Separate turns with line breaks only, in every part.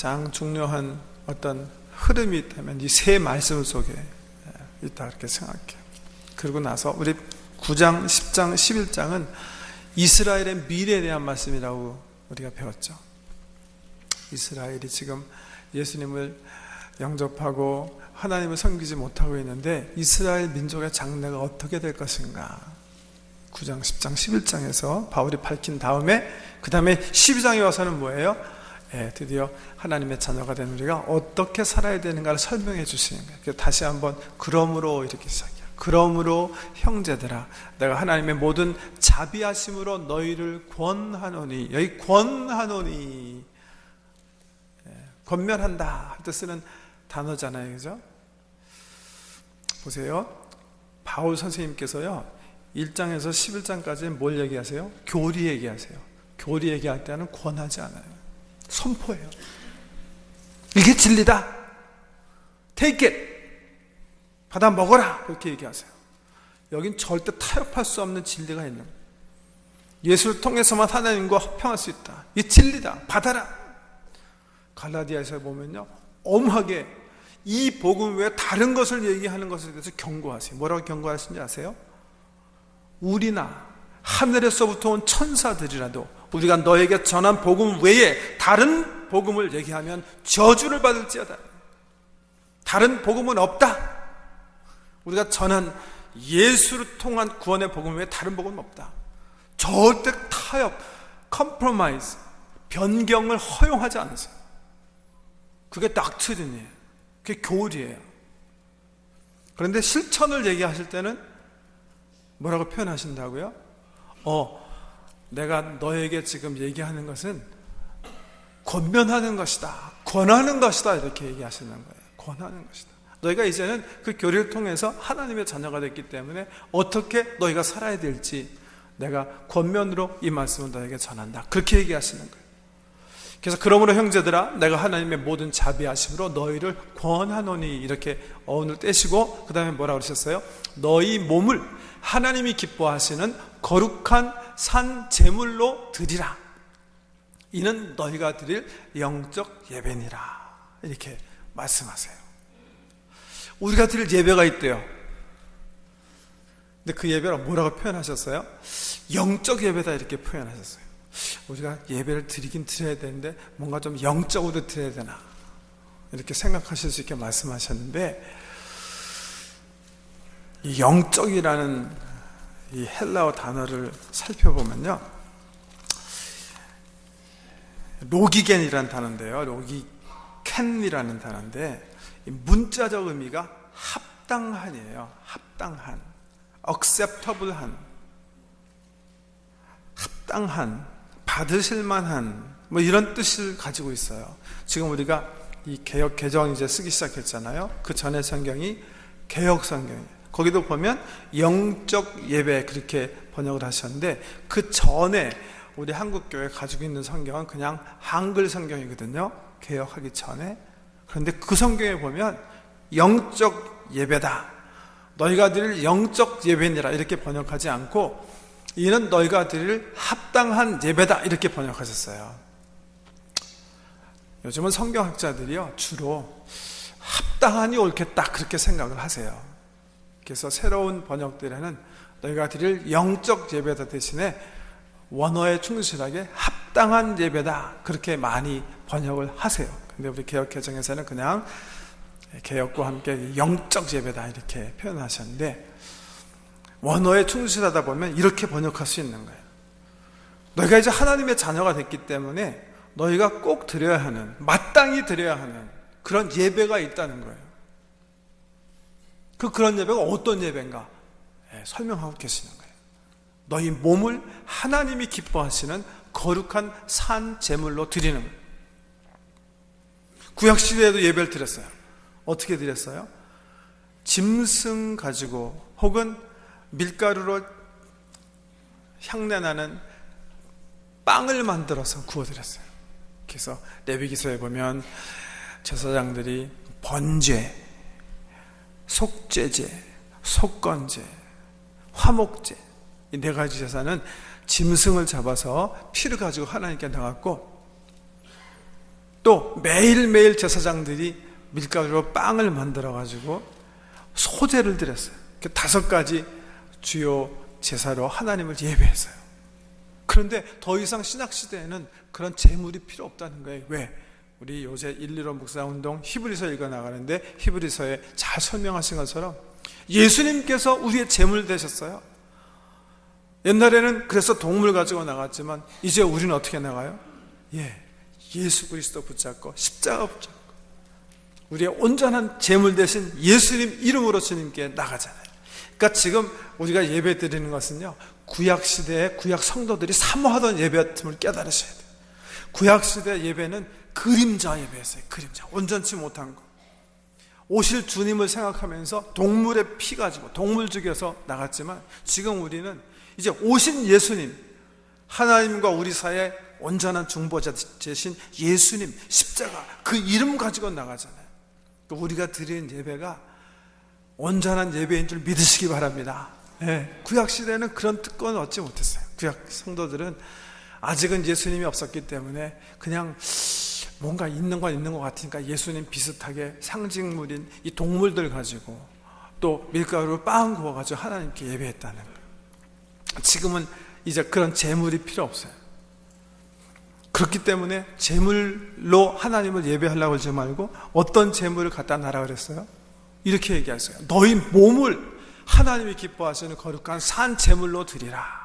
가장 중요한 어떤 흐름이 있다면 이 세 말씀 속에 있다 그렇게 생각해요. 그리고 나서 우리 9장, 10장, 11장은 이스라엘의 미래에 대한 말씀이라고 우리가 배웠죠. 이스라엘이 지금 예수님을 영접하고 하나님을 섬기지 못하고 있는데 이스라엘 민족의 장래가 어떻게 될 것인가, 9장, 10장, 11장에서 바울이 밝힌 다음에 그 다음에 12장에 와서는 뭐예요? 드디어 하나님의 자녀가 된 우리가 어떻게 살아야 되는가를 설명해 주시는 거예요. 다시 한번 그러므로 이렇게 시작해요. 그러므로 형제들아, 내가 하나님의 모든 자비하심으로 너희를 권하노니, 여기 권하노니, 권면한다 할 때 쓰는 단어잖아요, 그죠? 보세요, 바울 선생님께서요 1장에서 11장까지 뭘 얘기하세요? 교리 얘기하세요. 교리 얘기할 때는 권하지 않아요. 선포해요. 이게 진리다, take it, 받아 먹어라, 그렇게 얘기하세요. 여긴 절대 타협할 수 없는 진리가 있는 거예요. 예수를 통해서만 하나님과 화평할 수 있다, 이 진리다, 받아라. 갈라디아에서 보면요 엄하게 이 복음 외에 다른 것을 얘기하는 것에 대해서 경고하세요. 뭐라고 경고하시는지 아세요? 우리나 하늘에서부터 온 천사들이라도 우리가 너에게 전한 복음 외에 다른 복음을 얘기하면 저주를 받을지어다. 다른 복음은 없다. 우리가 전한 예수를 통한 구원의 복음 외에 다른 복음은 없다. 절대 타협, 컴프로마이즈, 변경을 허용하지 않으세요. 그게 닥트린이에요. 그게 교리예요. 그런데 실천을 얘기하실 때는 뭐라고 표현하신다고요? 내가 너에게 지금 얘기하는 것은 권면하는 것이다, 권하는 것이다, 이렇게 얘기하시는 거예요. 권하는 것이다. 너희가 이제는 그 교리를 통해서 하나님의 자녀가 됐기 때문에 어떻게 너희가 살아야 될지 내가 권면으로 이 말씀을 너에게 전한다, 그렇게 얘기하시는 거예요. 그래서 그러므로 형제들아, 내가 하나님의 모든 자비하심으로 너희를 권하노니, 이렇게 어원을 떼시고 그 다음에 뭐라고 그러셨어요? 너희 몸을 하나님이 기뻐하시는 거룩한 산 제물로 드리라. 이는 너희가 드릴 영적 예배니라, 이렇게 말씀하세요. 우리가 드릴 예배가 있대요. 근데 그 예배를 뭐라고 표현하셨어요? 영적 예배다, 이렇게 표현하셨어요. 우리가 예배를 드리긴 드려야 되는데 뭔가 좀 영적으로 드려야 되나, 이렇게 생각하실 수 있게 말씀하셨는데, 이 영적이라는 이 헬라어 단어를 살펴보면요, 로기겐이라는 단어인데요, 로기켄이라는 단어인데 문자적 의미가 합당한이에요. 합당한, acceptable한, 합당한, 받으실만한, 뭐 이런 뜻을 가지고 있어요. 지금 우리가 이 개역 개정 이제 쓰기 시작했잖아요. 그 전에 성경이 개역 성경이에요. 거기도 보면 영적 예배 그렇게 번역을 하셨는데, 그 전에 우리 한국교회 가지고 있는 성경은 그냥 한글 성경이거든요, 개역하기 전에. 그런데 그 성경에 보면 영적 예배다, 너희가 드릴 영적 예배니라, 이렇게 번역하지 않고 이는 너희가 드릴 합당한 예배다, 이렇게 번역하셨어요. 요즘은 성경학자들이요 주로 합당한이 옳겠다, 그렇게 생각을 하세요. 그래서 새로운 번역들에는 너희가 드릴 영적 예배다 대신에 원어에 충실하게 합당한 예배다, 그렇게 많이 번역을 하세요. 근데 우리 개역개정에서는 그냥 개역과 함께 영적 예배다, 이렇게 표현하셨는데, 원어에 충실하다 보면 이렇게 번역할 수 있는 거예요. 너희가 이제 하나님의 자녀가 됐기 때문에 너희가 꼭 드려야 하는, 마땅히 드려야 하는 그런 예배가 있다는 거예요. 그런 예배가 어떤 예배인가 설명하고 계시는 거예요. 너희 몸을 하나님이 기뻐하시는 거룩한 산 제물로 드리는 거예요. 구약시대에도 예배를 드렸어요. 어떻게 드렸어요? 짐승 가지고 혹은 밀가루로 향내나는 빵을 만들어서 구워드렸어요. 그래서 레위기서에 보면 제사장들이 번제, 속죄제, 속건제, 화목제, 이 네 가지 제사는 짐승을 잡아서 피를 가지고 하나님께 나갔고, 또 매일매일 제사장들이 밀가루로 빵을 만들어가지고 소제를 드렸어요. 5가지 주요 제사로 하나님을 예배했어요. 그런데 더 이상 신학시대에는 그런 제물이 필요 없다는 거예요. 왜? 우리 요새 115 묵상운동 히브리서 읽어나가는데 히브리서에 잘 설명하신 것처럼 예수님께서 우리의 제물 되셨어요. 옛날에는 그래서 동물 가지고 나갔지만 이제 우리는 어떻게 나가요? 예수 그리스도 붙잡고 십자가 붙잡고 우리의 온전한 제물 대신 예수님 이름으로 주님께 나가잖아요. 그러니까 지금 우리가 예배 드리는 것은요, 구약시대에 구약 성도들이 사모하던 예배였음을 깨달으셔야 돼요. 구약시대 예배는 그림자 예배였어요. 그림자, 온전치 못한 거. 오실 주님을 생각하면서 동물의 피 가지고 동물 죽여서 나갔지만 지금 우리는 이제 오신 예수님, 하나님과 우리 사이에 온전한 중보자 되신 예수님 십자가 그 이름 가지고 나가잖아요. 우리가 드리는 예배가 온전한 예배인 줄 믿으시기 바랍니다. 구약시대에는 그런 특권을 얻지 못했어요. 구약 성도들은 아직은 예수님이 없었기 때문에 그냥 뭔가 있는 건 있는 것 같으니까 예수님 비슷하게 상징물인 이 동물들 가지고 또 밀가루로 빵 구워가지고 하나님께 예배했다는 거예요. 지금은 이제 그런 제물이 필요 없어요. 그렇기 때문에 제물로 하나님을 예배하려고 하지 말고 어떤 제물을 갖다 놔라 그랬어요? 이렇게 얘기하세요. 너희 몸을 하나님이 기뻐하시는 거룩한 산 제물로 드리라.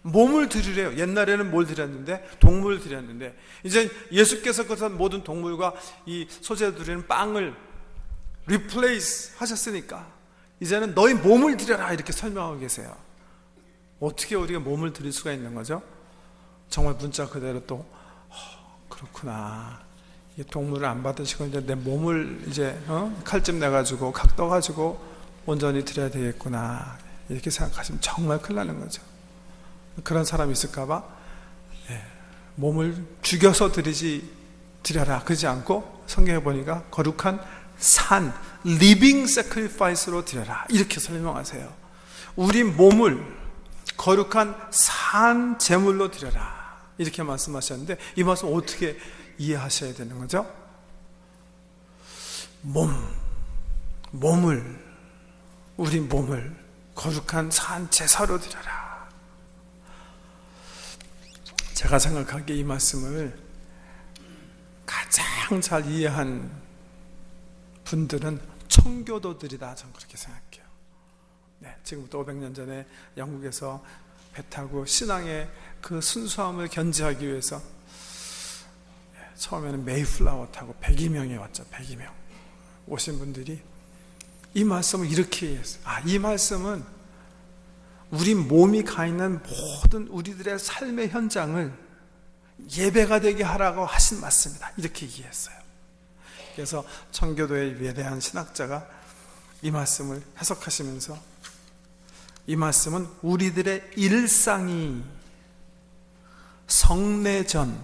몸을 드리래요. 옛날에는 뭘 드렸는데? 동물을 드렸는데 이제 예수께서 그 모든 동물과 이 소재로 드리는 빵을 리플레이스 하셨으니까 이제는 너희 몸을 드려라 이렇게 설명하고 계세요. 어떻게 우리가 몸을 드릴 수가 있는 거죠? 정말 문자 그대로 또 그렇구나. 이 동물을 안 받으시고 이제 내 몸을 이제 칼집 내가지고 각 떠가지고 온전히 드려야 되겠구나 이렇게 생각하시면 정말 큰일 나는 거죠. 그런 사람이 있을까봐 몸을 죽여서 드려라 그러지 않고 성경에 보니까 거룩한 산 리빙 세크리파이스로 드려라 이렇게 설명하세요. 우리 몸을 거룩한 산 제물로 드려라 이렇게 말씀하셨는데 이 말씀 어떻게 이해하셔야 되는 거죠? 우리 몸을 거룩한 산 제사로 드려라. 제가 생각하기에 이 말씀을 가장 잘 이해한 분들은 청교도들이다 저는 그렇게 생각해요. 지금부터 500년 전에 영국에서 배 타고 신앙의 그 순수함을 견지하기 위해서 처음에는 메이플라워 타고 102명이 왔죠. 102명 오신 분들이 이 말씀을 이렇게 이해했어요. 이 말씀은 우리 몸이 가 있는 모든 우리들의 삶의 현장을 예배가 되게 하라고 하신 말씀이다 이렇게 이해했어요. 그래서 청교도의 위대한 신학자가 이 말씀을 해석하시면서 이 말씀은 우리들의 일상이 성례전,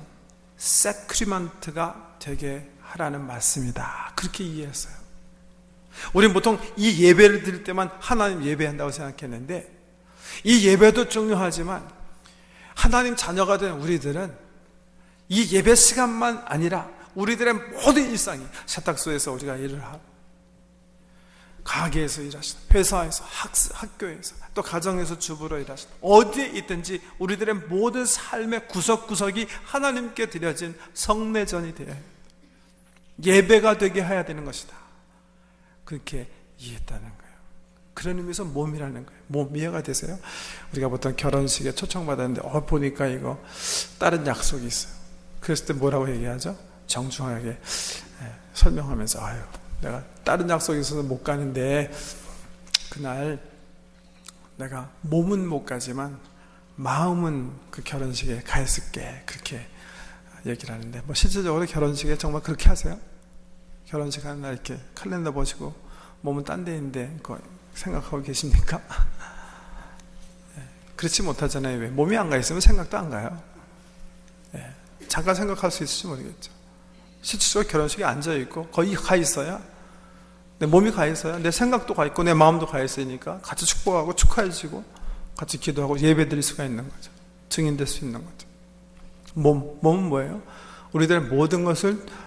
세크리먼트가 되게 하라는 말씀이다 그렇게 이해했어요. 우리는 보통 이 예배를 드릴 때만 하나님 예배한다고 생각했는데 이 예배도 중요하지만 하나님 자녀가 된 우리들은 이 예배 시간만 아니라 우리들의 모든 일상이 세탁소에서 우리가 일을 하고 가게에서 일하시는, 회사에서, 학교에서, 또 가정에서 주부로 일하시는, 어디에 있든지 우리들의 모든 삶의 구석구석이 하나님께 드려진 성례전이 되어야 해요. 예배가 되게 해야 되는 것이다. 그렇게 이해했다는 거예요. 그런 의미에서 몸이라는 거예요. 몸 이해가 되세요? 우리가 보통 결혼식에 초청받았는데 보니까 이거 다른 약속이 있어요. 그랬을 때 뭐라고 얘기하죠? 정중하게 설명하면서 내가 다른 약속이 있어서 못 가는데 그날 내가 몸은 못 가지만 마음은 그 결혼식에 가 있을게 그렇게 얘기를 하는데 실질적으로 결혼식에 정말 그렇게 하세요? 결혼식 하는 날 이렇게 칼렌더 보시고 몸은 딴 데 있는데 그거 생각하고 계십니까? 그렇지 못하잖아요. 왜? 몸이 안 가 있으면 생각도 안 가요. 잠깐 생각할 수 있을지 모르겠죠. 실질적으로 결혼식에 앉아있고 거의 가 있어야 내 몸이 가 있어야 내 생각도 가 있고 내 마음도 가 있으니까 같이 축복하고 축하해주고 같이 기도하고 예배 드릴 수가 있는 거죠. 증인될 수 있는 거죠. 몸은 뭐예요? 우리들의 모든 것을